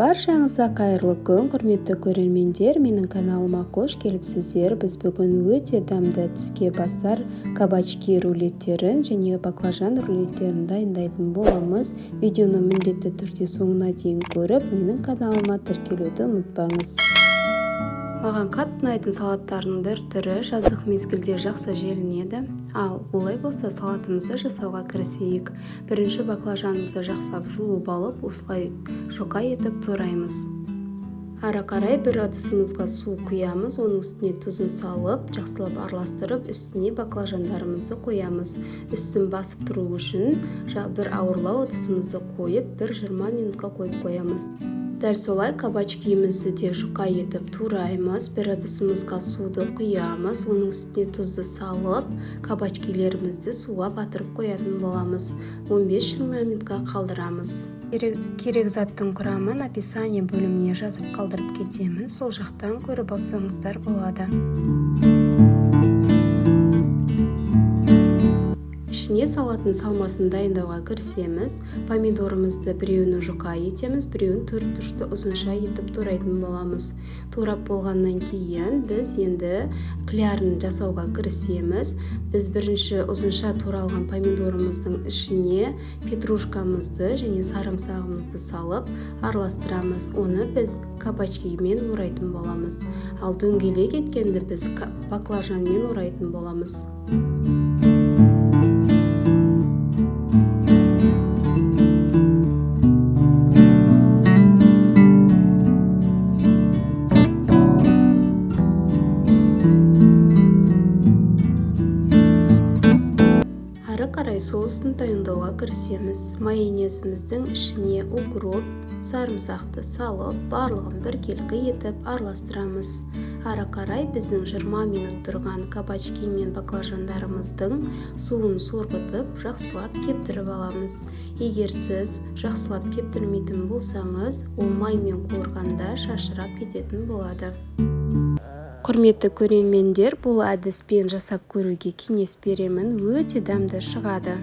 Баршаңызға қайырлы күн, құрметті көрермендер, менің каналыма қош келіпсіздер. Біз бүгін өте дамды тіске басар кабачки рулеттерін және баклажан рулеттерін дайындайтын боламыз. Видеоны міндетті түрде соңына дейін көріп, менің каналыма тіркелуді ұмытпаңыз. Маған қатты ұнайтын салаттардың бір түрі жаздық мезгілде жақсы желінеді. Ал олай болса салатымызды жасауға кірісейік. Бірінші баклажанымызды жақсылап жуып алып, осылай жұқа етіп тураймыз. Ары қарай бір ыдысымызға су құямыз, оның үстіне тұзын салып, жақсылап араластырып, үстіне баклажандарымызды қоямыз. Үстін басып тұру үшін бір ауырлау ыдысымызды қойып, 20 минутқа қойып қоямыз. Дәл солай кабачкиімізді де жұқа етіп тураймыз. Бір ыдысымызға суды құямыз, оның үстіне тұзды салып, кабачкилерімізді суға батырып қоятын боламыз. 15-20 минутқа қалдырамыз. Керек заттың құрамын описание бөліміне жазып қалдырып кетемін. Сол жақтан көріп алсаңыздар болады. Ішіне салаттың салмасын дайындауға кірісеміз. Помидорымызды біреуін жұқа етеміз, біреуін 4 бұрышты ұзынша етіп турайтын боламыз. Турап болғаннан кейін біз енді клярын жасауға кірісеміз. Біз бірінші ұзынша туралған помидорымыздың ішіне петрушкамызды және сарымсағымызды салып араластырамыз. Оны біз кабачкимен орайтын боламыз. Ал дөңгелек еткенді біз баклажанмен орайтын боламыз. Ары қарай соусын дайындауға кірісеміз. Майонезіміздің ішіне укроп, сарымсақты салып, барлығын біркелкі етіп араластырамыз. Ары қарай біздің 20 минут тұрған кабачки мен баклажандарымыздың суын сорғытып, жақсылап кептіріп аламыз. Егер сіз жақсылап кептірмейтін болсаңыз, ол маймен қуырғанда шашырап кететін болады. Құрметті көрермендер, бұл әдіспен жасап көруге кеңес беремін, өте дәмді шығады.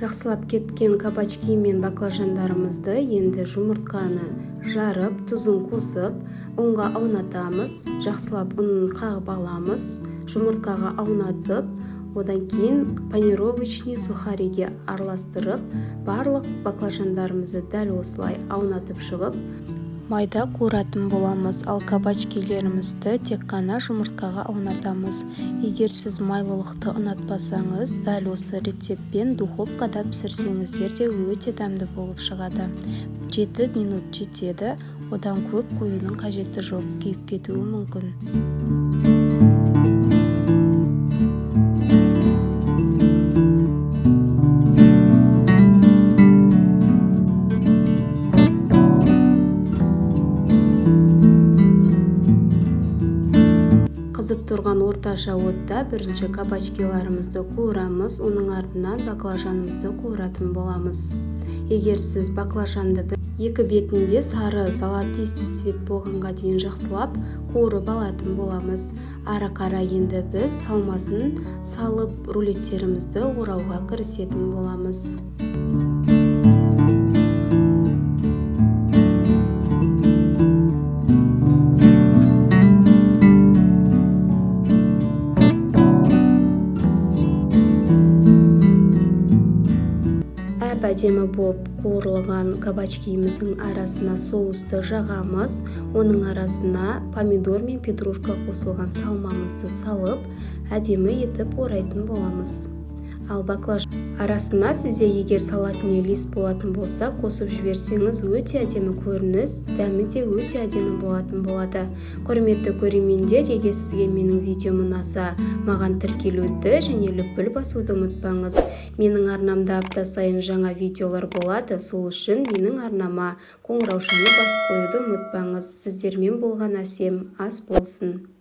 Жақсылап кепкен кабачки мен баклажандарымызды енді жұмыртқаны жарып, тұзын қосып, ұнға аунатамыз. Жақсылап ұнын қағып аламыз. Жұмыртқаға аунатып, одан кейін панировочный сухариге араластырып, барлық баклажандарымызды дәл осылай аунатып шығып, майда қуыратын боламыз. Ал кабачкилерімізді тек қана жұмыртқаға аунатамыз. Егер сіз майлылықты ұнатпасаңыз, дәл осы рецептпен духовкада пісірсеңіздер де өте дәмді болып шығады. 7 минут жетеді, одан көп қоюдың қажеті жоқ, күйіп кетуі мүмкін. Қызып тұрған орташа отта бірінші кабачкиларымызды қуырамыз, оның артынан баклажанымызды қуыратын боламыз. Егер сіз баклажанды екі бетінде сары золотистый цвет болғанға дейін жақсылап қуырып алатын боламыз. Ары қарай енді біз салмасын салып рулеттерімізді орауға кірісетін боламыз. Әдемі болып қуырылған кабачкиіміздің арасына соусты жағамыз, оның арасына помидор мен петрушка қосылған салмамызды салып, әдемі етіп орайтын боламыз. Ал баклажан арасына сізде егер салатный лист болатын болса, қосып жіберсеңіз өте әдемі көрініс, дәмі де өте әдемі болатын болады. Құрметті көрермендер, егер сізге менің видеом ұнаса, маған тіркелуді және лүпіл басуды ұмытпаңыз. Менің арнамда апта сайын жаңа видеолар болады, сол үшін менің арнама қоңыраушаны басып қоюды ұмытпаңыз. Сіздермен болған әсем ас болсын.